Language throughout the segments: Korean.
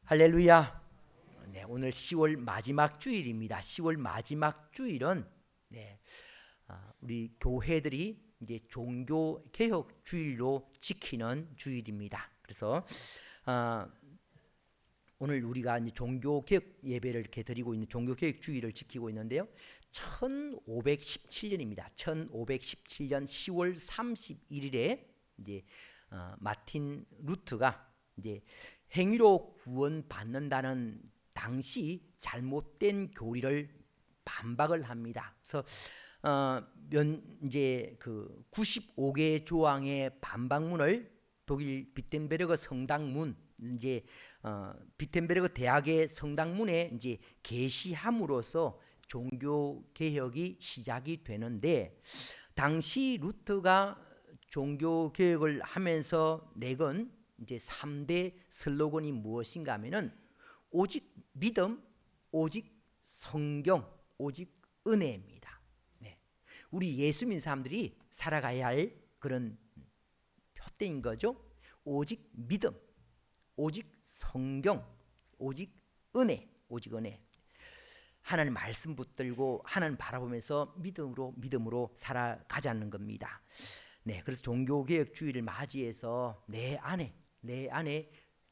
할렐루야. 네, 오늘 10월 마지막 주일입니다. 10월 마지막 주일은 우리 교회들이 이제 종교 개혁 주일로 지키는 주일입니다. 그래서 오늘 우리가 이제 종교 개혁 예배를 이렇게 드리고 있는 종교 개혁 주일을 지키고 있는데요. 1517년입니다. 1517년 10월 31일에 이제 마틴 루트가 이제 행위로 구원받는다는 당시 잘못된 교리를 반박을 합니다. 그래서 이제 그 95개 조항의 반박문을 독일 비텐베르그 성당문 이제 비텐베르그 대학의 성당문에 이제 게시함으로써 종교 개혁이 시작이 되는데, 당시 루터가 종교 개혁을 하면서 내건 이제 3대 슬로건이 무엇인가 하면은 오직 믿음, 오직 성경, 오직 은혜입니다. 네. 우리 예수 믿는 사람들이 살아가야 할 그런 표대인 거죠. 오직 믿음, 오직 성경, 오직 은혜, 오직 은혜. 하나님 말씀 붙들고 하나님 바라보면서 믿음으로 살아가자는 겁니다. 네, 그래서 종교개혁 주일을 맞이해서 내 안에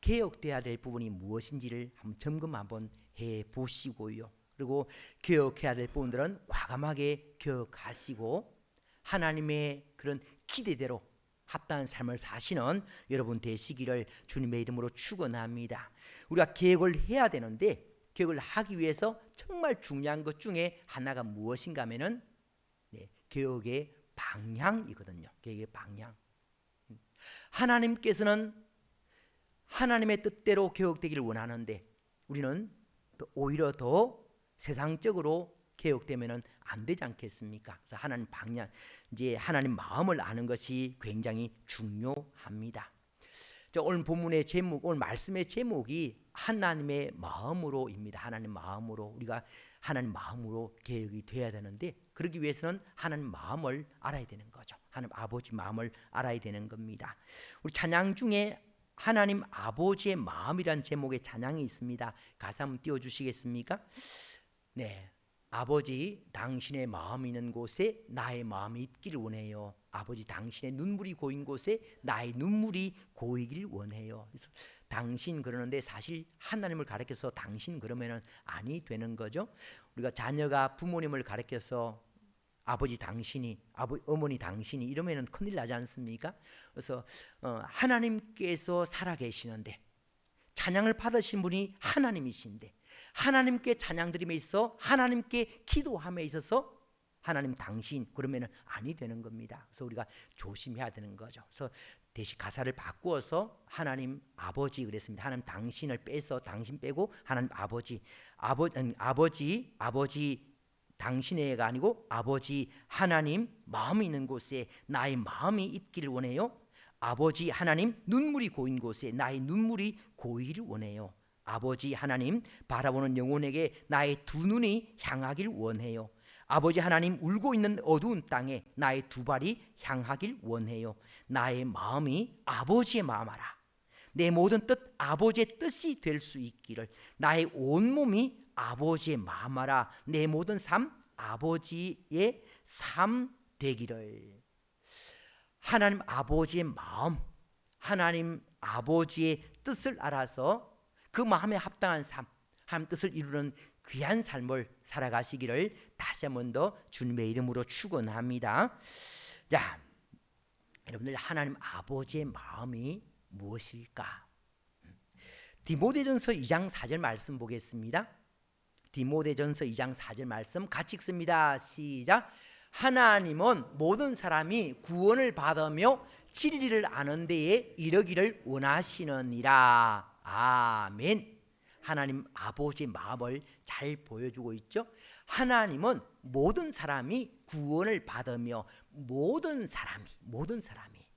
개혁돼야 될 부분이 무엇인지를 한번 점검 한번 해보시고요. 그리고 개혁해야 될 부분들은 과감하게 개혁하시고 하나님의 그런 기대대로 합당한 삶을 사시는 여러분 되시기를 주님의 이름으로 축원합니다. 우리가 개혁을 해야 되는데, 개혁을 하기 위해서 정말 중요한 것 중에 하나가 무엇인가 하면은 개혁의 방향이거든요. 개혁의 방향. 하나님께서는 하나님의 뜻대로 개혁되기를 원하는데 우리는 오히려 더 세상적으로 개혁되면은 안 되지 않겠습니까? 그래서 하나님 방향, 이제 하나님 마음을 아는 것이 굉장히 중요합니다. 오늘 본문의 제목, 오늘 말씀의 제목이 하나님의 마음으로입니다. 하나님 마음으로, 우리가 하나님 마음으로 개혁이 되어야 되는데, 그러기 위해서는 하나님 마음을 알아야 되는 거죠. 하나님 아버지 마음을 알아야 되는 겁니다. 우리 찬양 중에 하나님 아버지의 마음이란 제목의 찬양이 있습니다. 가사 한번 띄워주시겠습니까? 네, 아버지 당신의 마음이 있는 곳에 나의 마음이 있기를 원해요. 아버지 당신의 눈물이 고인 곳에 나의 눈물이 고이길 원해요. 그래서 당신 그러는데 사실 하나님을 가리켜서 당신 그러면은 아니 되는 거죠. 우리가 자녀가 부모님을 가리켜서 아버지 당신이, 어머니 당신이 이러면은 큰일 나지 않습니까? 그래서 하나님께서 살아계시는데, 찬양을 받으신 분이 하나님이신데, 하나님께 찬양드림에 있어 하나님께 기도함에 있어서 하나님 당신 그러면은 아니 되는 겁니다. 그래서 우리가 조심해야 되는 거죠. 그래서 대신 가사를 바꾸어서 하나님 아버지 그랬습니다. 하나님 당신을 빼서 당신 빼고 하나님 아버지 당신의가 아니고 아버지 하나님 마음이 있는 곳에 나의 마음이 있기를 원해요. 아버지 하나님 눈물이 고인 곳에 나의 눈물이 고이기를 원해요. 아버지 하나님 바라보는 영혼에게 나의 두 눈이 향하길 원해요. 아버지 하나님 울고 있는 어두운 땅에 나의 두 발이 향하길 원해요. 나의 마음이 아버지의 마음하라. 내 모든 뜻 아버지의 뜻이 될 수 있기를. 나의 온몸이 아버지의 마음하라. 내 모든 삶 아버지의 삶 되기를. 하나님 아버지의 마음, 하나님 아버지의 뜻을 알아서 그 마음에 합당한 삶, 하나님 뜻을 이루는 귀한 삶을 살아가시기를 다시 한 번 더 주님의 이름으로 축원합니다. 자, 여러분들 하나님 아버지의 마음이 무엇일까? 디모데전서 2장 4절 말씀 보겠습니다. 디모데전서 2장 4절 말씀 같이 읽습니다. 시작. 하나님은 모든 사람이 구원을 받으며 진리를 아는 데에 이르기를 원하시느니라. 아멘. 하나님 아버지의 마음을 잘 보여주고 있죠. 하나님은 모든 사람이 구원을 받으며, 모든 사람이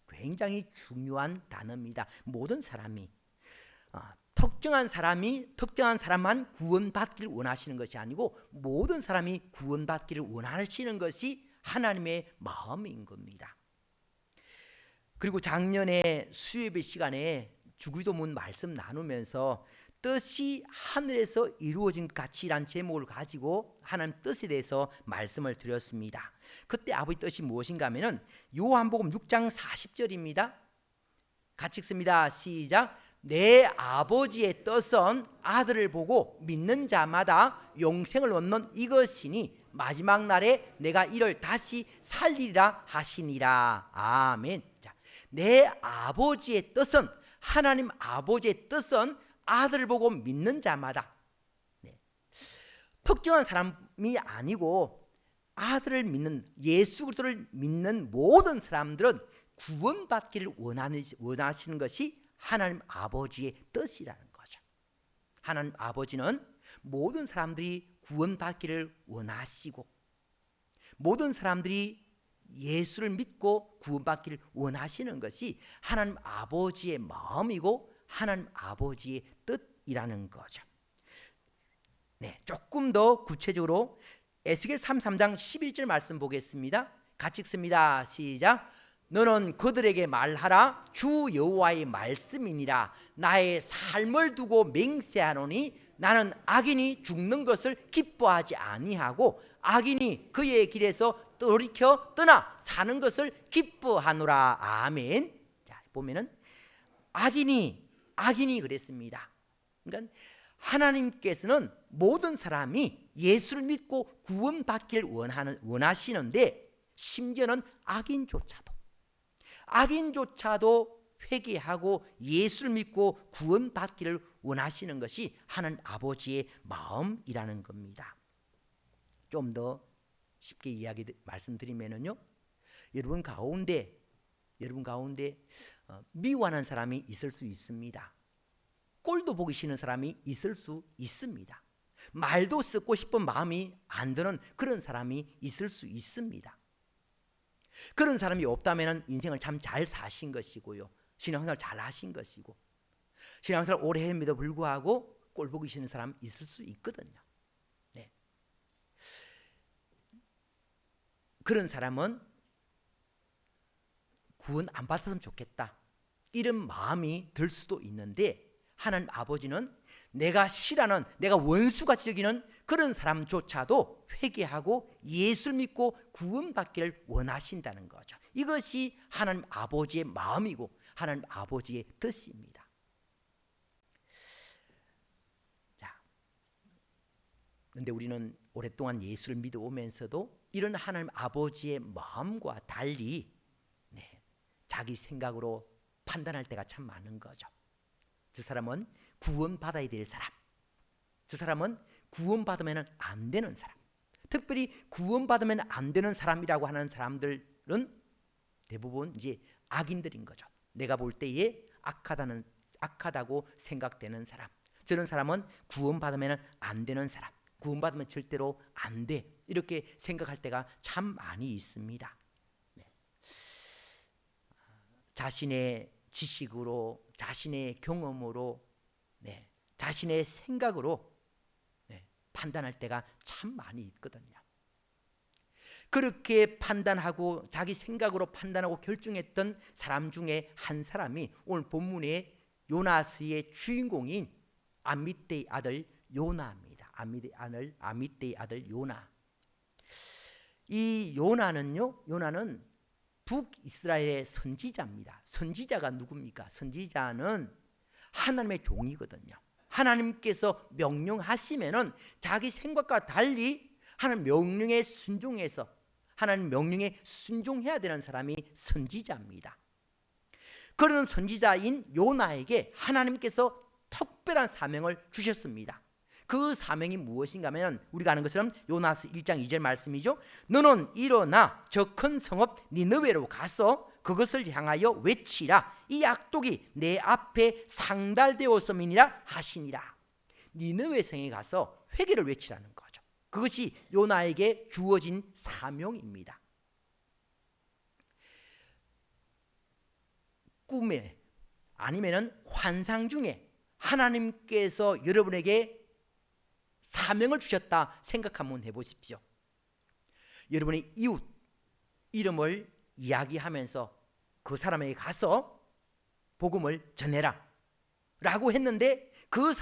굉장히 중요한 단어입니다. 모든 사람이 특정한 사람만 구원받기를 원하시는 것이 아니고 모든 사람이 구원받기를 원하시는 것이 하나님의 마음인 겁니다. 그리고 작년에 수요예배 시간에 주기도문 말씀 나누면서 뜻이 하늘에서 이루어진 같이란 제목을 가지고 하나님 뜻에 대해서 말씀을 드렸습니다. 그때 아버지 뜻이 무엇인가 하면은 요한복음 6장 40절입니다. 같이 읽습니다. 시작. 내 아버지의 뜻은 아들을 보고 믿는 자마다 영생을 얻는 이것이니 마지막 날에 내가 이를 다시 살리리라 하시니라. 아멘. 자, 내 아버지의 뜻은, 하나님 아버지의 뜻은 아들을 보고 믿는 자마다, 특정한 사람이 아니고 아들을 믿는, 예수 그리스도를 믿는 모든 사람들은 구원받기를 원하시는 것이 하나님 아버지의 뜻이라는 거죠. 하나님 아버지는 모든 사람들이 구원받기를 원하시고 모든 사람들이 예수를 믿고 구원받기를 원하시는 것이 하나님 아버지의 마음이고 하나님 아버지의 뜻이라는 거죠. 네, 조금 더 구체적으로 에스겔 33장 11절 말씀 보겠습니다. 같이 읽습니다. 시작. 너는 그들에게 말하라. 주 여호와의 말씀이니라. 나의 삶을 두고 맹세하노니 나는 악인이 죽는 것을 기뻐하지 아니하고 악인이 그의 길에서 돌이켜 떠나 사는 것을 기뻐하노라. 아멘. 자, 보면은 악인이 그랬습니다. 그러니까 하나님께서는 모든 사람이 예수를 믿고 구원받기를 원하시는데 심지어는 악인조차도 회개하고 예수를 믿고 구원받기를 원하시는 것이 하나님 아버지의 마음이라는 겁니다. 좀 더 쉽게 말씀드리면요, 여러분 가운데 미워하는 사람이 있을 수 있습니다. 꼴도 보기 싫은 사람이 있을 수 있습니다. 말도 쓰고 싶은 마음이 안 드는 그런 사람이 있을 수 있습니다. 그런 사람이 없다면 인생을 참 잘 사신 것이고요, 신앙생활 잘 하신 것이고, 신앙생활 오래 했음에도 불구하고 꼴 보기 싫은 사람 있을 수 있거든요. 네. 그런 사람은 구원 안 받았으면 좋겠다, 이런 마음이 들 수도 있는데, 하나님 아버지는 내가 싫어하는, 내가 원수같이 여기는 그런 사람조차도 회개하고 예수를 믿고 구원받기를 원하신다는 거죠. 이것이 하나님 아버지의 마음이고 하나님 아버지의 뜻입니다. 자, 그런데 우리는 오랫동안 예수를 믿어오면서도 이런 하나님 아버지의 마음과 달리 자기 생각으로 판단할 때가 참 많은 거죠. 저 사람은 구원받아야 될 사람, 저 사람은 구원받으면 안 되는 사람, 특별히 구원받으면 안 되는 사람이라고 하는 사람들은 대부분 이제 악인들인 거죠. 내가 볼 때에 악하다고 생각되는 사람, 저런 사람은 구원받으면 안 되는 사람, 구원받으면 절대로 안 돼, 이렇게 생각할 때가 참 많이 있습니다. 자신의 지식으로, 자신의 경험으로, 자신의 생각으로 판단할 때가 참 많이 있거든요. 그렇게 판단하고 자기 생각으로 판단하고 결정했던 사람 중에 한 사람이 오늘 본문의 요나스의 주인공인 아미떼의 아들 요나입니다. 아미떼의 아들 요나. 이 요나는 북이스라엘의 선지자입니다. 선지자가 누굽니까? 선지자는 하나님의 종이거든요. 하나님께서 명령하시면은 자기 생각과 달리 하나님 명령에 순종해서 하나님 명령에 순종해야 되는 사람이 선지자입니다. 그런 선지자인 요나에게 하나님께서 특별한 사명을 주셨습니다. 그 사명이 무엇인가 하면 우리가 아는 것처럼 요나스 1장 2절 말씀이죠. 너는 일어나 저 큰 성읍 니느웨로 가서 그것을 향하여 외치라. 이 악독이 내 앞에 상달되었음이니라 하시니라. 니느웨 성에 가서 회개를 외치라는 거죠. 그것이 요나에게 주어진 사명입니다. 꿈에 아니면은 환상 중에 하나님께서 여러분에게 사명을 주셨다 생각 한번 해보십시오. 여러분의 이웃 이름을 이야기하면서 그 사람에게 가서 복음을 전해라 라고 했는데 그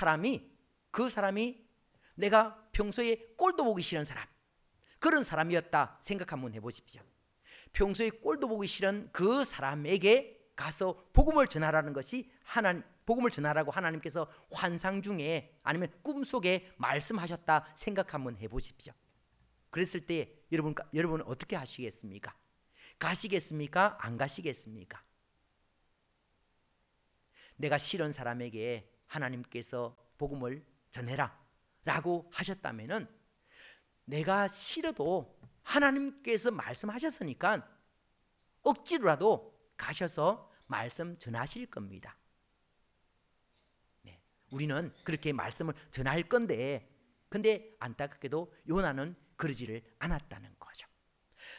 사람이 내가 평소에 꼴도 보기 싫은 사람, 그런 사람이었다 생각 한번 해보십시오. 평소에 꼴도 보기 싫은 그 사람에게 가서 복음을 전하라는 것이 복음을 전하라고 하나님께서 환상 중에 아니면 꿈속에 말씀하셨다 생각 한번 해보십시오. 그랬을 때 여러분은 어떻게 하시겠습니까? 가시겠습니까? 안 가시겠습니까? 내가 싫은 사람에게 하나님께서 복음을 전해라 라고 하셨다면은 내가 싫어도 하나님께서 말씀하셨으니까 억지로라도 가셔서 말씀 전하실 겁니다. 네, 우리는 그렇게 말씀을 전할 건데, 근데 안타깝게도 요나는 그러지를 않았다는 거죠.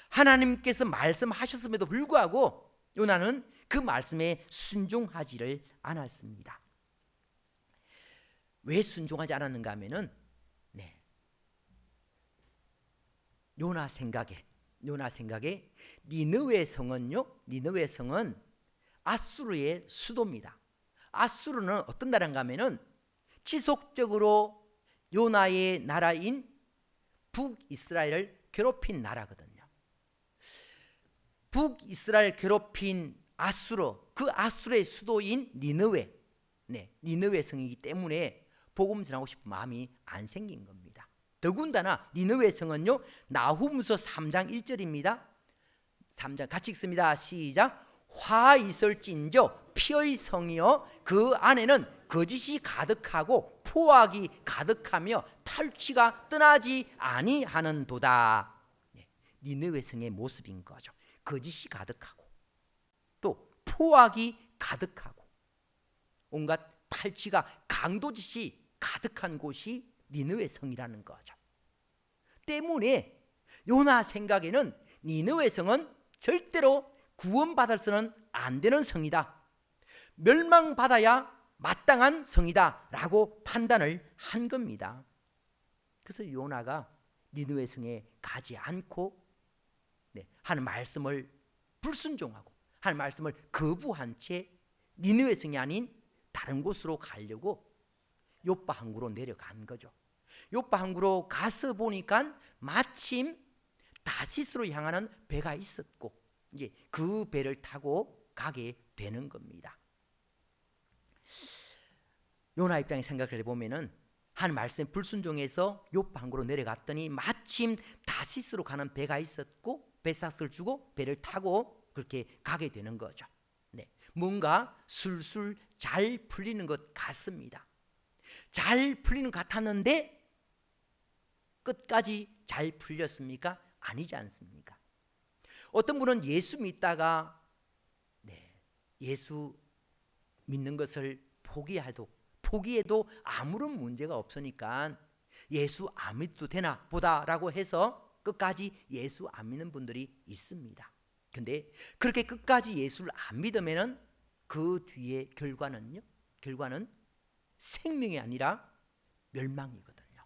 하나님께서 말씀하셨음에도 불구하고 요나는 그 말씀에 순종하지를 않았습니다. 왜 순종하지 않았는가 하면은 요나 생각에 니느웨 성은 아수르의 수도입니다. 아수르는 어떤 나라인가 하면은 지속적으로 요나의 나라인 북이스라엘을 괴롭힌 나라거든요. 북이스라엘 괴롭힌 아수르, 그 아수르의 수도인 니느웨, 니느웨 성이기 때문에 복음 전하고 싶은 마음이 안 생긴 겁니다. 더군다나 니느웨 성은요, 나훔서 3장 1절입니다. 3장 같이 읽습니다. 시작. 화 있을진저 피의 성이여 그 안에는 거짓이 가득하고 포악이 가득하며 탈취가 떠나지 아니하는도다. 니느웨 성의 모습인 거죠. 거짓이 가득하고 또 포악이 가득하고 온갖 탈취가 강도짓이 가득한 곳이 니느웨 성이라는 거죠. 때문에 요나 생각에는 니느웨 성은 절대로 구원받아서는 안 되는 성이다, 멸망받아야 마땅한 성이다 라고 판단을 한 겁니다. 그래서 요나가 니느웨 성에 가지 않고 하는 말씀을 불순종하고 하는 말씀을 거부한 채 니느웨 성이 아닌 다른 곳으로 가려고 요빠 항구로 내려간 거죠. 요빠 항구로 가서 보니까 마침 다시스로 향하는 배가 있었고 이제 그 배를 타고 가게 되는 겁니다. 요나 입장에 생각을 해보면은 한 말씀에 불순종해서 요빠 항구로 내려갔더니 마침 다시스로 가는 배가 있었고 배삭을 주고 배를 타고 그렇게 가게 되는 거죠. 뭔가 술술 잘 풀리는 것 같습니다. 잘 풀리는 것 같았는데 끝까지 잘 풀렸습니까? 아니지 않습니까? 어떤 분은 예수 믿다가 예수 믿는 것을 포기해도 아무런 문제가 없으니까 예수 안 믿어도 되나 보다라고 해서 끝까지 예수 안 믿는 분들이 있습니다. 근데 그렇게 끝까지 예수를 안 믿으면은 그 뒤에 결과는 생명이 아니라 멸망이거든요.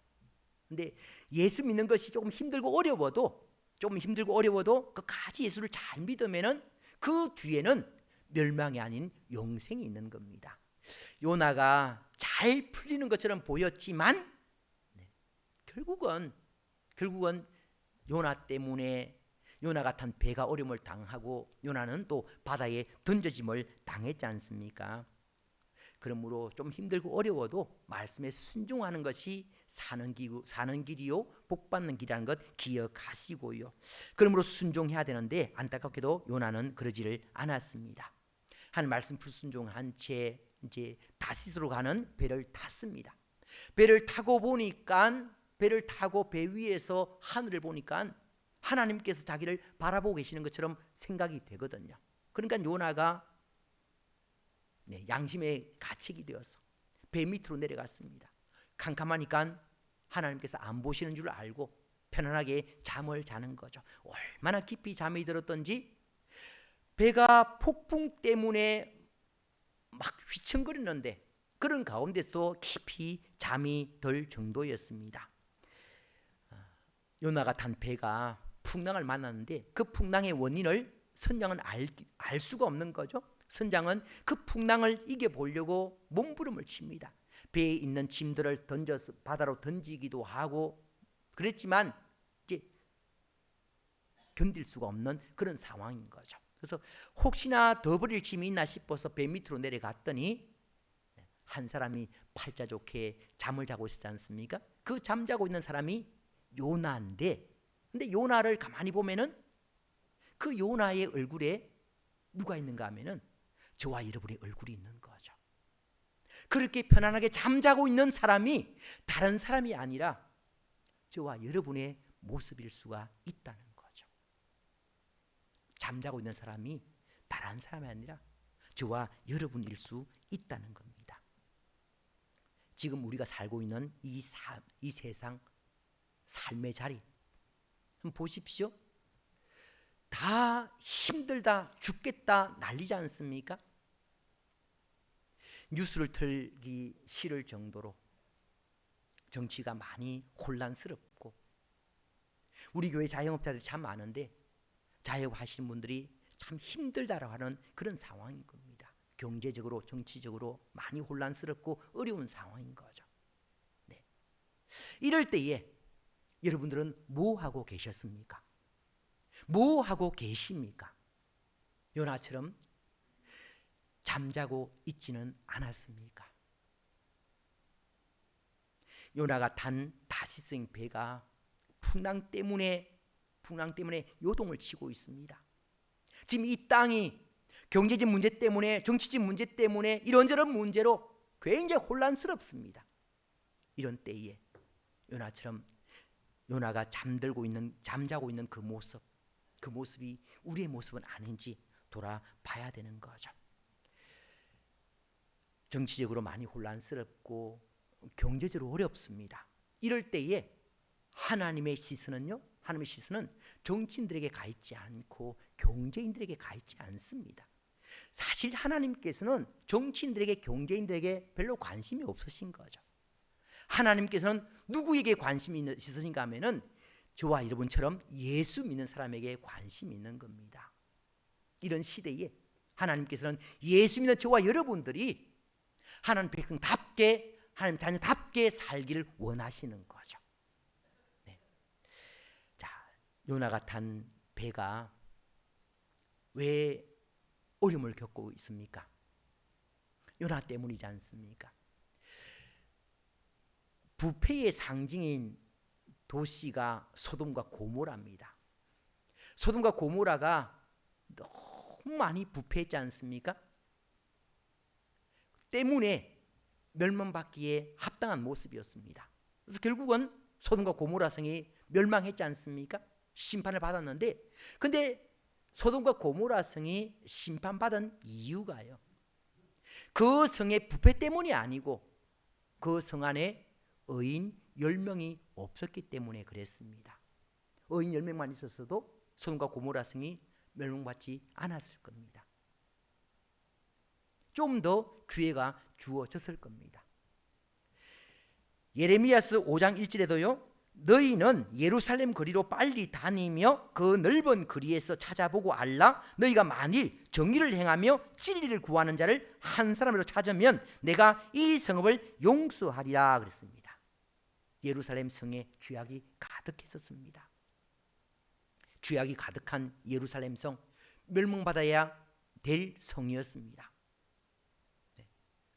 근데 예수 믿는 것이 조금 힘들고 어려워도 끝까지 예수를 잘 믿으면은 그 뒤에는 멸망이 아닌 영생이 있는 겁니다. 요나가 잘 풀리는 것처럼 보였지만 결국은 요나 때문에 요나가 탄 배가 어려움을 당하고 요나는 또 바다에 던져짐을 당했지 않습니까? 그러므로 좀 힘들고 어려워도 말씀에 순종하는 것이 사는 길이요 복받는 길이라는 것 기억하시고요. 그러므로 순종해야 되는데 안타깝게도 요나는 그러지를 않았습니다. 한 말씀 불순종한 채 이제 다시스로 가는 배를 탔습니다. 배를 타고 배 위에서 하늘을 보니까 하나님께서 자기를 바라보고 계시는 것처럼 생각이 되거든요. 그러니까 요나가 양심에 갇히게 되어서 배 밑으로 내려갔습니다. 캄캄하니까 하나님께서 안 보시는 줄 알고 편안하게 잠을 자는 거죠. 얼마나 깊이 잠이 들었던지 배가 폭풍 때문에 막 휘청거리는데 그런 가운데서 깊이 잠이 들 정도였습니다. 요나가 탄 배가 풍랑을 만났는데 그 풍랑의 원인을 선장은 알 수가 없는 거죠. 선장은 그 풍랑을 이겨보려고 몸부림을 칩니다. 배에 있는 짐들을 던져서 바다로 던지기도 하고 그랬지만 이제 견딜 수가 없는 그런 상황인 거죠. 그래서 혹시나 더 버릴 짐이 있나 싶어서 배 밑으로 내려갔더니 한 사람이 팔자 좋게 잠을 자고 있었지 않습니까? 그 잠자고 있는 사람이 요나인데, 근데 요나를 가만히 보면은 그 요나의 얼굴에 누가 있는가 하면은 저와 여러분의 얼굴이 있는 거죠. 그렇게 편안하게 잠자고 있는 사람이 다른 사람이 아니라 저와 여러분의 모습일 수가 있다는 거죠. 잠자고 있는 사람이 다른 사람이 아니라 저와 여러분일 수 있다는 겁니다. 지금 우리가 살고 있는 이 세상 삶의 자리 한번 보십시오. 다 힘들다 죽겠다 난리지 않습니까? 뉴스를 틀기 싫을 정도로 정치가 많이 혼란스럽고, 우리 교회 자영업자들이 참 많은데 자영업하시는 분들이 참 힘들다라고 하는 그런 상황인 겁니다. 경제적으로 정치적으로 많이 혼란스럽고 어려운 상황인 거죠. 네. 이럴 때에 여러분들은 뭐 하고 계셨습니까? 뭐 하고 계십니까? 요나처럼 잠자고 있지는 않았습니까? 요나가 탄 다시성 배가 풍랑 때문에 요동을 치고 있습니다. 지금 이 땅이 경제적 문제 때문에, 정치적 문제 때문에 이런저런 문제로 굉장히 혼란스럽습니다. 이런 때에 요나처럼 요나가 잠자고 있는 그 모습이 우리의 모습은 아닌지 돌아봐야 되는 거죠. 정치적으로 많이 혼란스럽고 경제적으로 어렵습니다. 이럴 때에 하나님의 시선은 정치인들에게 가 있지 않고 경제인들에게 가 있지 않습니다. 사실 하나님께서는 정치인들에게, 경제인들에게 별로 관심이 없으신 거죠. 하나님께서는 누구에게 관심이 있으신가 하면은 저와 여러분처럼 예수 믿는 사람에게 관심이 있는 겁니다. 이런 시대에 하나님께서는 예수 믿는 저와 여러분들이 하나님 백성답게, 하나님 자녀답게 살기를 원하시는 거죠. 네. 자, 요나가 탄 배가 왜 어려움을 겪고 있습니까? 요나 때문이지 않습니까? 부패의 상징인 도시가 소돔과 고모라입니다. 소돔과 고모라가 너무 많이 부패했지 않습니까? 때문에 멸망받기에 합당한 모습이었습니다. 그래서 결국은 소돔과 고모라 성이 멸망했지 않습니까? 심판을 받았는데, 근데 소돔과 고모라 성이 심판받은 이유가요, 그 성의 부패 때문이 아니고 그 성 안에 의인 10명이 없었기 때문에 그랬습니다. 의인 10명만 있었어도 소돔과 고모라 성이 멸망받지 않았을 겁니다. 좀 더 기회가 주어졌을 겁니다. 예레미야서 5장 1절에도요, 너희는 예루살렘 거리로 빨리 다니며 그 넓은 거리에서 찾아보고 알라. 너희가 만일 정의를 행하며 진리를 구하는 자를 한 사람으로 찾으면 내가 이 성읍을 용서하리라 그랬습니다. 예루살렘 성에 죄악이 가득했었습니다. 죄악이 가득한 예루살렘 성, 멸망받아야 될 성이었습니다. 네.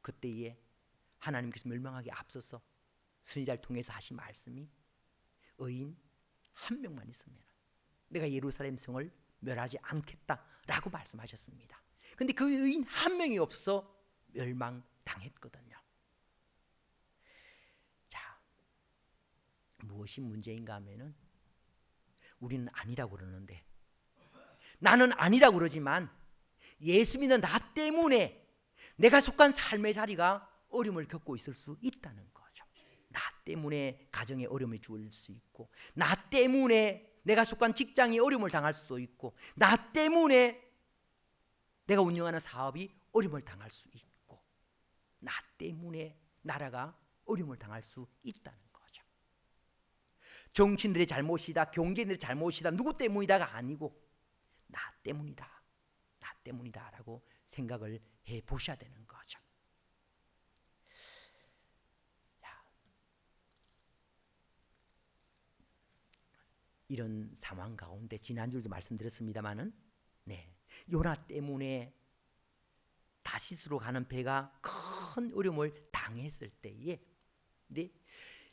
그때에 하나님께서 멸망하기 앞서서 선지자를 통해서 하신 말씀이 의인 한 명만 있으면 내가 예루살렘 성을 멸하지 않겠다라고 말씀하셨습니다. 그런데 그 의인 한 명이 없어 멸망당했거든요. 자, 무엇이 문제인가 하면은 우리는 아니라고 그러는데, 나는 아니라고 그러지만 예수 믿는 나 때문에 내가 속한 삶의 자리가 어려움을 겪고 있을 수 있다는 거죠. 나 때문에 가정에 어려움이 주어질 수 있고, 나 때문에 내가 속한 직장이 어려움을 당할 수도 있고, 나 때문에 내가 운영하는 사업이 어려움을 당할 수 있고, 나 때문에 나라가 어려움을 당할 수 있다는 거죠. 정치인들의 잘못이다, 경제인들의 잘못이다, 누구 때문이다가 아니고 나 때문이다라고 생각을 해 보셔야 되는 거죠. 이런 상황 가운데 지난주에도 말씀드렸습니다마는 요나 때문에 다시스로 가는 배가 큰 어려움을 당했을 때에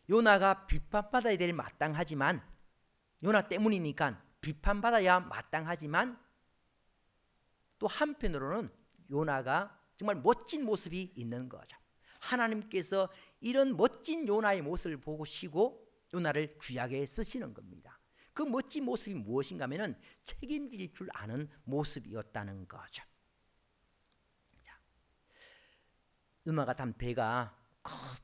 요나가 비판받아야 될 마땅하지만 요나 때문이니까 비판받아야 마땅하지만 또 한편으로는 요나가 정말 멋진 모습이 있는 거죠. 하나님께서 이런 멋진 요나의 모습을 보시고 요나를 귀하게 쓰시는 겁니다. 그 멋진 모습이 무엇인가 하면은 책임질 줄 아는 모습이었다는 거죠. 요나가 탄 배가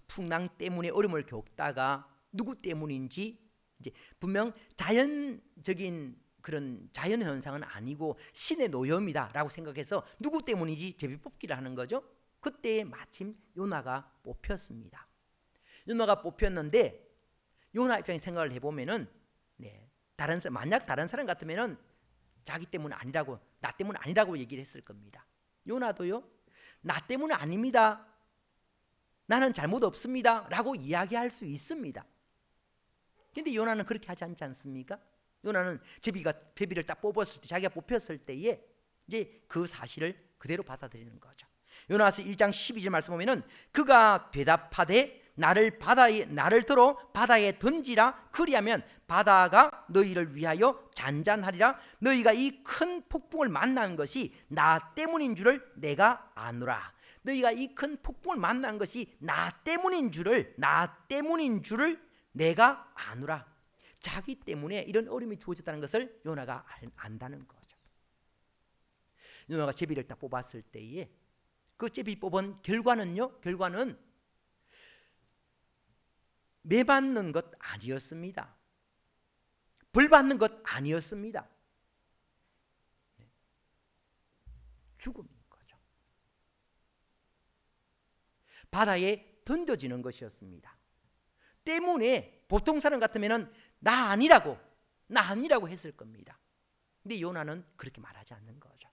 풍랑 때문에 어려움을 겪다가 누구 때문인지 이제 분명 자연적인 그런 자연 현상은 아니고 신의 노염이다라고 생각해서 누구 때문인지 제비 뽑기를 하는 거죠. 그때 마침 요나가 뽑혔습니다. 요나가 뽑혔는데 요나 입장에 생각을 해보면은 만약 다른 사람 같으면은 자기 때문 아니라고 나 때문 아니라고 얘기를 했을 겁니다. 요나도요 나 때문은 아닙니다. 나는 잘못 없습니다. 라고 이야기할 수 있습니다. 근데 요나는 그렇게 하지 않지 않습니까? 요나는 제비를 딱 뽑았을 때 자기가 뽑혔을 때에 이제 그 사실을 그대로 받아들이는 거죠. 요나서 1장 12절 말씀 보면은 그가 대답하되 나를 들어 바다에 던지라 그리하면 바다가 너희를 위하여 잔잔하리라 너희가 이 큰 폭풍을 만난 것이 나 때문인 줄을 내가 아노라. 너희가 이 큰 폭풍을 만난 것이 나 때문인 줄을 내가 아노라. 자기 때문에 이런 어려움이 주어졌다는 것을 요나가 안다는 거죠. 요나가 제비를 딱 뽑았을 때에 그 제비 뽑은 결과는 매 받는 것 아니었습니다. 벌 받는 것 아니었습니다. 죽음인 거죠. 바다에 던져지는 것이었습니다. 때문에 보통 사람 같으면 나 아니라고 했을 겁니다. 근데 요나는 그렇게 말하지 않는 거죠.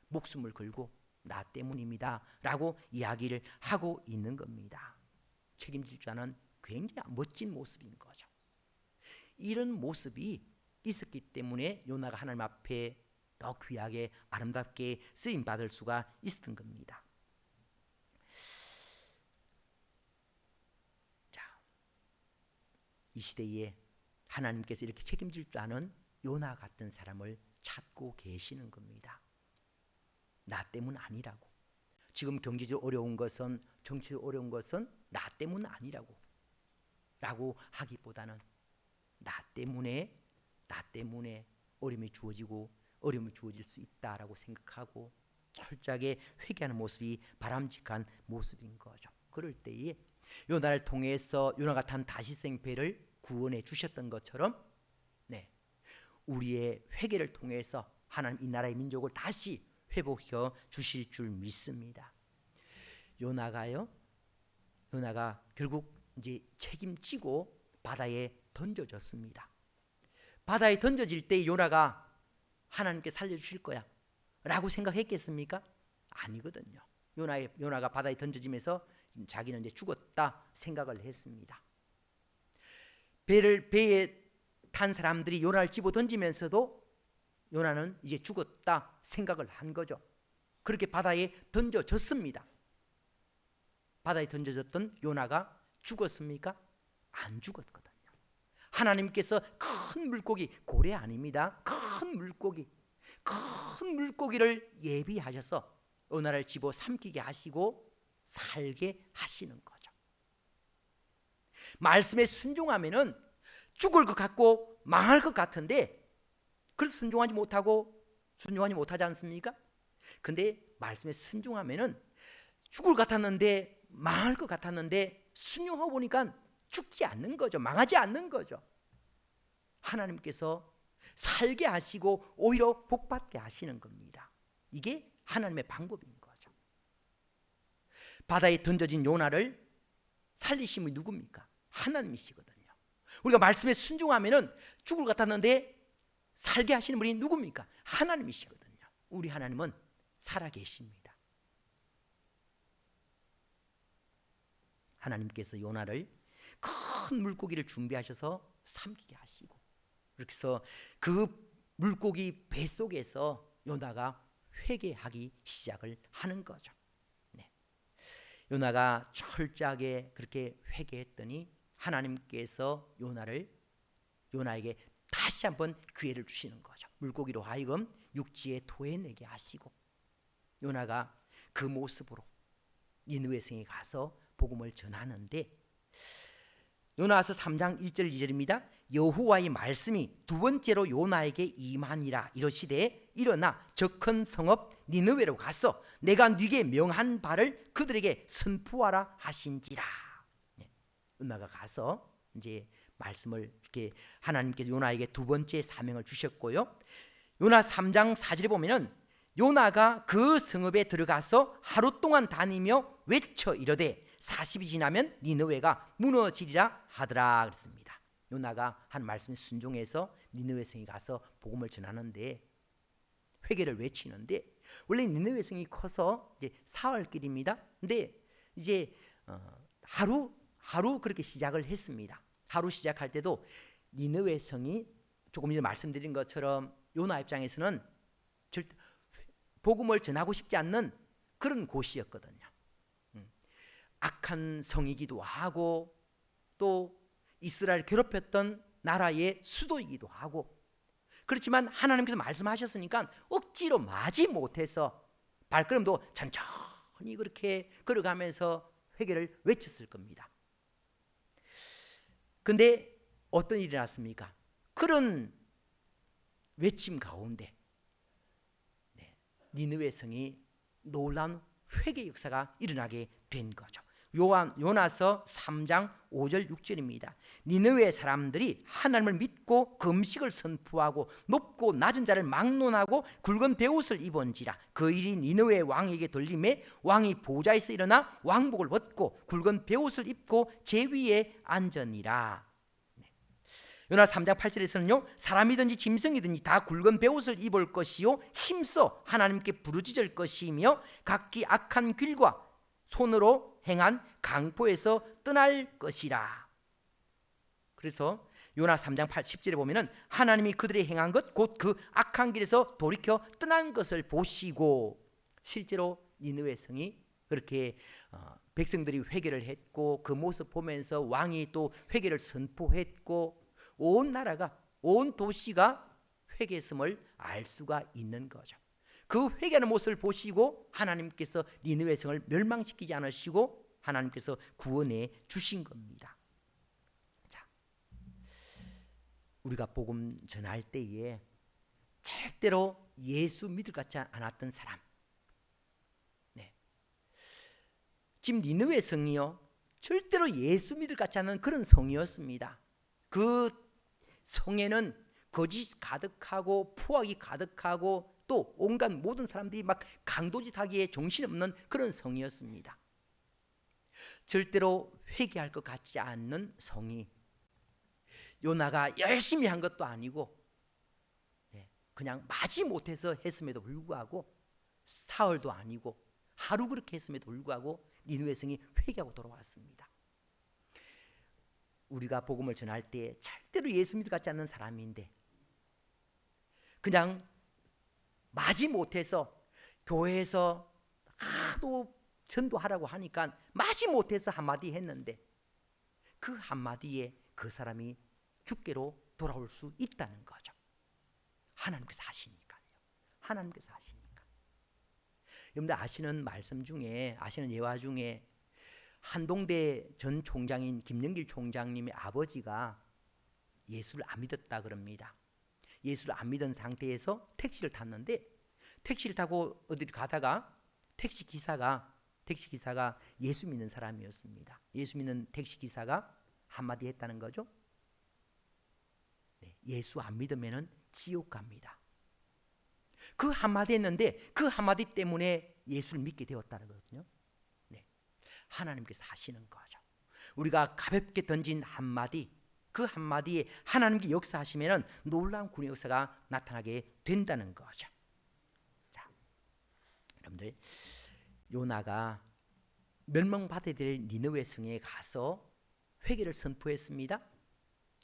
목숨을 걸고 나 때문입니다 라고 이야기를 하고 있는 겁니다. 책임질 줄 아는 굉장히 멋진 모습인 거죠. 이런 모습이 있었기 때문에 요나가 하나님 앞에 더 귀하게 아름답게 쓰임 받을 수가 있었던 겁니다. 자, 이 시대에 하나님께서 이렇게 책임질 줄 아는 요나 같은 사람을 찾고 계시는 겁니다. 나 때문 아니라고. 지금 경제적으로 어려운 것은 정치적으로 어려운 것은 나 때문 아니라고 하기보다는 나 때문에 어려움이 주어질 수 있다라고 생각하고 철저하게 회개하는 모습이 바람직한 모습인 거죠. 그럴 때에 요나를 통해서 요나가 탄 다시생 배를 구원해 주셨던 것처럼 우리의 회개를 통해서 하나님 이 나라의 민족을 다시 회복해 주실 줄 믿습니다. 요나가 결국 이제 책임지고 바다에 던져졌습니다. 바다에 던져질 때 요나가 하나님께 살려주실 거야 라고 생각했겠습니까? 아니거든요. 요나가 바다에 던져지면서 자기는 이제 죽었다 생각을 했습니다. 배에 탄 사람들이 요나를 집어 던지면서도 요나는 이제 죽었다 생각을 한 거죠. 그렇게 바다에 던져졌습니다. 바다에 던져졌던 요나가 죽었습니까? 안 죽었거든요. 하나님께서 큰 물고기, 고래 아닙니다. 큰 물고기를 예비하셔서 요나를 집어 삼키게 하시고 살게 하시는 거죠. 말씀에 순종하면은 죽을 것 같고 망할 것 같은데 그래서 순종하지 못하지 않습니까? 근데 말씀에 순종하면은 죽을 것 같았는데 망할 것 같았는데 순종하고 보니까 죽지 않는 거죠. 망하지 않는 거죠. 하나님께서 살게 하시고 오히려 복받게 하시는 겁니다. 이게 하나님의 방법인 거죠. 바다에 던져진 요나를 살리신 분이 누굽니까? 하나님이시거든요. 우리가 말씀에 순종하면은 죽을 것 같았는데 살게 하시는 분이 누굽니까? 하나님이시거든요. 우리 하나님은 살아계십니다. 하나님께서 요나를 큰 물고기를 준비하셔서 삼키게 하시고 그렇게 해서 그 물고기 뱃속에서 요나가 회개하기 시작을 하는 거죠. 네. 요나가 철저하게 그렇게 회개했더니 하나님께서 요나에게 다시 한번 기회를 주시는 거죠. 물고기로 하여금 육지에 토해내게 하시고 요나가 그 모습으로 니느웨 성에 가서 복음을 전하는데 요나서 3장 1절 2절입니다. 여호와의 말씀이 두 번째로 요나에게 임하니라. 이러시되 일어나 저 큰 성읍 니느웨로 가서 내가 네게 명한 바를 그들에게 선포하라 하신지라. 네. 요나가 가서 이제 말씀을 이렇게 하나님께서 요나에게 두 번째 사명을 주셨고요. 요나 3장 4절에 보면은 요나가 그 성읍에 들어가서 하루 동안 다니며 외쳐 이르되 40이 지나면 니느웨가 무너지리라 하더라 그랬습니다. 요나가 한 말씀에 순종해서 니느웨 성에 가서 복음을 전하는데 회개를 외치는데 원래 니느웨 성이 커서 이제 사흘길입니다. 근데 이제 하루 그렇게 시작을 했습니다. 하루 시작할 때도 니느웨 성이 조금 전에 말씀드린 것처럼 요나 입장에서는 절대 복음을 전하고 싶지 않는 그런 곳이었거든요. 악한 성이기도 하고 또 이스라엘 괴롭혔던 나라의 수도이기도 하고 그렇지만 하나님께서 말씀하셨으니까 억지로 마지 못해서 발걸음도 천천히 그렇게 걸어가면서 회개를 외쳤을 겁니다. 근데 어떤 일이 났습니까? 그런 외침 가운데 니느웨 성이 놀라운 회개 역사가 일어나게 된 거죠. 요나서 3장 5절 6절입니다. 니느웨 사람들이 하나님을 믿고 금식을 선포하고 높고 낮은 자를 막론하고 굵은 베옷을 입은지라. 그 일이 니느웨 왕에게 들림에 왕이 보좌에서 일어나 왕복을 벗고 굵은 베옷을 입고 제 위에 앉으니라. 요나 3장 8절에서는요 사람이든지 짐승이든지 다 굵은 베옷을 입을 것이요 힘써 하나님께 부르짖을 것이며 각기 악한 길과 손으로 행한 강포에서 떠날 것이라. 그래서 요나 3장 10절에 보면은 하나님이 그들이 행한 것 곧 그 악한 길에서 돌이켜 떠난 것을 보시고 실제로 니느웨 성이 그렇게 백성들이 회개를 했고 그 모습 보면서 왕이 또 회개를 선포했고 온 나라가 온 도시가 회개했음을 알 수가 있는 거죠. 그 회개하는 모습을 보시고 하나님께서 니느웨 성을 멸망시키지 않으시고 하나님께서 구원해 주신 겁니다. 자, 우리가 복음 전할 때에 절대로 예수 믿을 것 같지 않았던 사람, 지금 니느웨 성이요 절대로 예수 믿을 것 같지 않은 그런 성이었습니다. 그 성에는 거짓 가득하고 포악이 가득하고 또 온갖 모든 사람들이 막 강도짓하기에 정신없는 그런 성이었습니다. 절대로 회개할 것 같지 않는 성이 요나가 열심히 한 것도 아니고 그냥 마지 못해서 했음에도 불구하고 사흘도 아니고 하루 그렇게 했음에도 불구하고 니느웨 성이 회개하고 돌아왔습니다. 우리가 복음을 전할 때 절대로 예수 믿을 것 같지 않는 사람인데 그냥 마지 못해서 교회에서 하도 전도하라고 하니까 마지 못해서 한마디 했는데 그 한마디에 그 사람이 주께로 돌아올 수 있다는 거죠. 하나님께서 하시니까요. 하나님께서 하시니까. 여러분들 아시는 말씀 중에 아시는 예화 중에 한동대 전 총장인 김영길 총장님의 아버지가 예수를 안 믿었다 그럽니다. 예수를 안 믿은 상태에서 택시를 탔는데 택시를 타고 어디를 가다가 택시 기사가 예수 믿는 사람이었습니다. 예수 믿는 택시 기사가 한마디 했다는 거죠. 예수 안 믿으면은 지옥 갑니다. 그 한마디 했는데 그 한마디 때문에 예수를 믿게 되었다는 거거든요. 하나님께서 하시는 거죠. 우리가 가볍게 던진 한마디, 그 한마디에 하나님께 역사하시면 놀라운 구원 역사가 나타나게 된다는 거죠. 자, 여러분들 요나가 멸망받아야 될 니느웨 성에 가서 회개를 선포했습니다.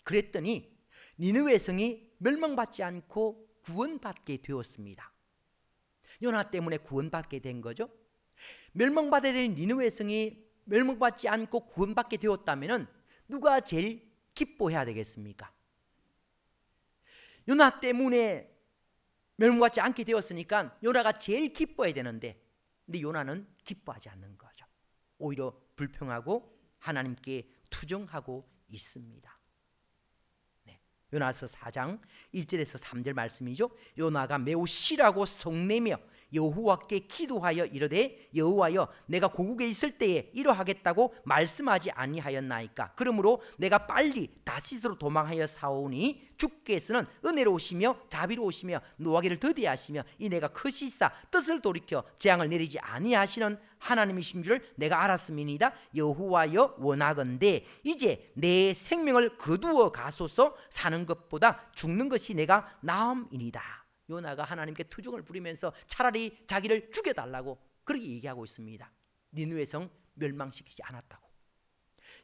그랬더니 니느웨 성이 멸망받지 않고 구원받게 되었습니다. 요나 때문에 구원받게 된 거죠. 멸망받아야 될 니느웨 성이 멸망받지 않고 구원받게 되었다면 누가 제일 기뻐해야 되겠습니까? 요나 때문에 멸망받지 않게 되었으니까 요나가 제일 기뻐해야 되는데, 근데 요나는 기뻐하지 않는 거죠. 오히려 불평하고 하나님께 투정하고 있습니다. 요나서 4장 1절에서 3절 말씀이죠. 요나가 매우 실하고 성내며 여호와께 기도하여 이르되, 여호와여, 내가 고국에 있을 때에 이러하겠다고 말씀하지 아니하였나이까? 그러므로 내가 빨리 다시스로 도망하여 사오니 주께서는 은혜로우시며 자비로우시며 노하기를 더디하시며 이 내가 크시사 뜻을 돌이켜 재앙을 내리지 아니하시는 하나님이신 줄을 내가 알았음이니이다. 여호와여, 원하건대 이제 내 생명을 거두어 가소서. 사는 것보다 죽는 것이 내가 나음이니이다. 요나가 하나님께 투정을 부리면서 차라리 자기를 죽여달라고 그렇게 얘기하고 있습니다. 니느웨 성 멸망시키지 않았다고.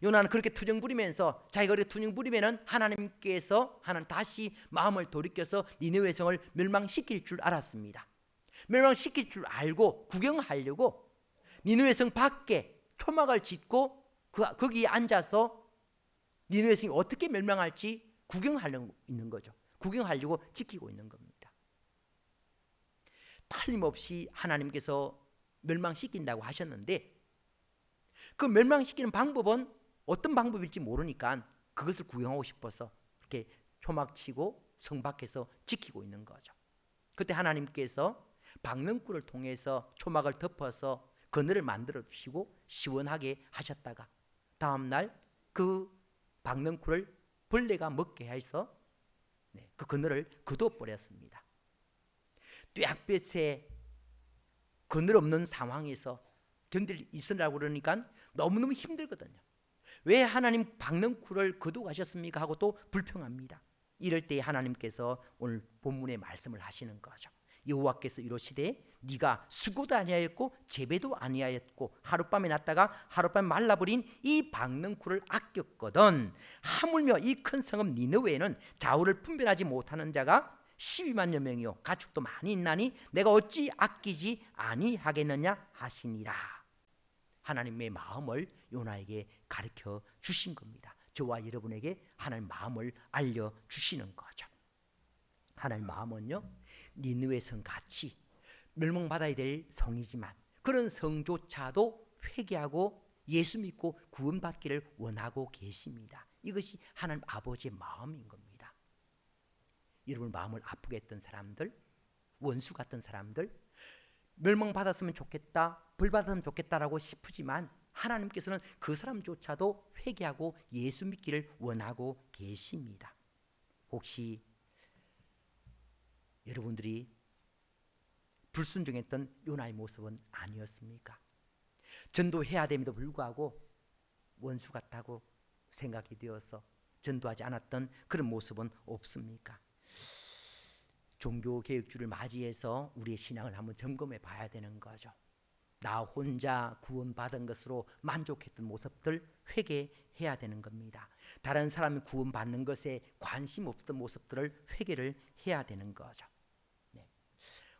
요나는 그렇게 투정 부리면서, 자기가 그렇게 투정 부리면은 하나님께서 다시 마음을 돌이켜서 니느웨 성을 멸망시킬 줄 알았습니다. 멸망시킬 줄 알고 구경하려고 니느웨 성 밖에 초막을 짓고 거기에 앉아서 니느웨 성이 어떻게 멸망할지 구경하려고 있는 거죠. 구경하려고 지키고 있는 겁니다. 틀림없이 하나님께서 멸망시킨다고 하셨는데, 그 멸망시키는 방법은 어떤 방법일지 모르니까 그것을 구경하고 싶어서 이렇게 초막치고 성 밖에서 지키고 있는 거죠. 그때 하나님께서 박능쿨을 통해서 초막을 덮어서 그늘을 만들어 주시고 시원하게 하셨다가 다음날 그 박능쿨을 벌레가 먹게 해서 그 그늘을 거두어버렸습니다. 뙤약볕에 그늘 없는 상황에서 있으라고 그러니까 너무너무 힘들거든요. 왜 하나님 박능쿨을 거두고 가셨습니까? 하고 또 불평합니다. 이럴 때 하나님께서 오늘 본문의 말씀을 하시는 거죠. 여호와께서 이러시되, 네가 수고도 아니하였고 재배도 아니하였고 하룻밤에 났다가 하룻밤에 말라버린 이 박능쿨을 아꼈거든. 하물며 이 큰 성읍 니느웨에는 좌우를 분별하지 못하는 자가 12만여 명이요 가축도 많이 있나니 내가 어찌 아끼지 아니하겠느냐 하시니라. 하나님의 마음을 요나에게 가르쳐 주신 겁니다. 저와 여러분에게 하나님의 마음을 알려주시는 거죠. 하나님의 마음은요, 니느웨 성같이 멸망받아야 될 성이지만 그런 성조차도 회개하고 예수 믿고 구원받기를 원하고 계십니다. 이것이 하나님 아버지의 마음인 겁니다. 여러분 마음을 아프게 했던 사람들, 원수 같은 사람들, 멸망받았으면 좋겠다, 벌받았으면 좋겠다라고 싶으지만 하나님께서는 그 사람조차도 회개하고 예수 믿기를 원하고 계십니다. 혹시 여러분들이 불순종했던 요나의 모습은 아니었습니까? 전도해야 됨에도 불구하고 원수 같다고 생각이 되어서 전도하지 않았던 그런 모습은 없습니까? 종교개혁주를 맞이해서 우리의 신앙을 한번 점검해 봐야 되는 거죠. 나 혼자 구원받은 것으로 만족했던 모습들 회개해야 되는 겁니다. 다른 사람이 구원받는 것에 관심 없었던 모습들을 회개를 해야 되는 거죠.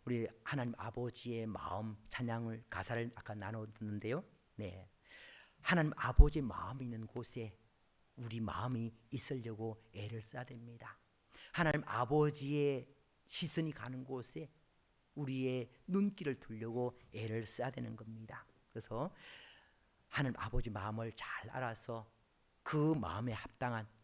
우리 하나님 아버지의 마음 찬양을 가사를 아까 나눴는데요. 하나님 아버지의 마음이 있는 곳에 우리 마음이 있으려고 애를 써야 됩니다. 하나님 아버지의 시선이 가는 곳에 우리의 눈길을 두려고 애를 써야 되는 겁니다. 그래서 하나님 아버지 마음을 잘 알아서 그 마음에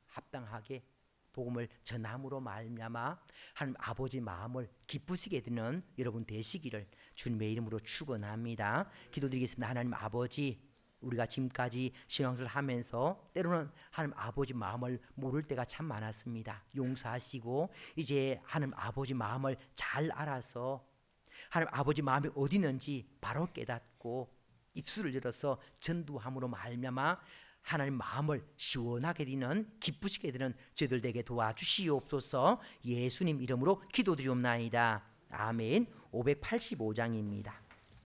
합당하게 복음을 전함으로 말미암아 하나님 아버지 마음을 기쁘시게 되는 여러분 되시기를 주님의 이름으로 축원합니다. 기도드리겠습니다. 하나님 아버지, 우리가 지금까지 신앙생활을 하면서 때로는 하나님 아버지 마음을 모를 때가 참 많았습니다. 용서하시고 이제 하나님 아버지 마음을 잘 알아서 하나님 아버지 마음이 어디 있는지 바로 깨닫고 입술을 열어서 전도함으로 말미암아 하나님 마음을 시원하게 되는 기쁘시게 되는 저희들 되게 도와주시옵소서. 예수님 이름으로 기도드리옵나이다. 아멘. 585장입니다.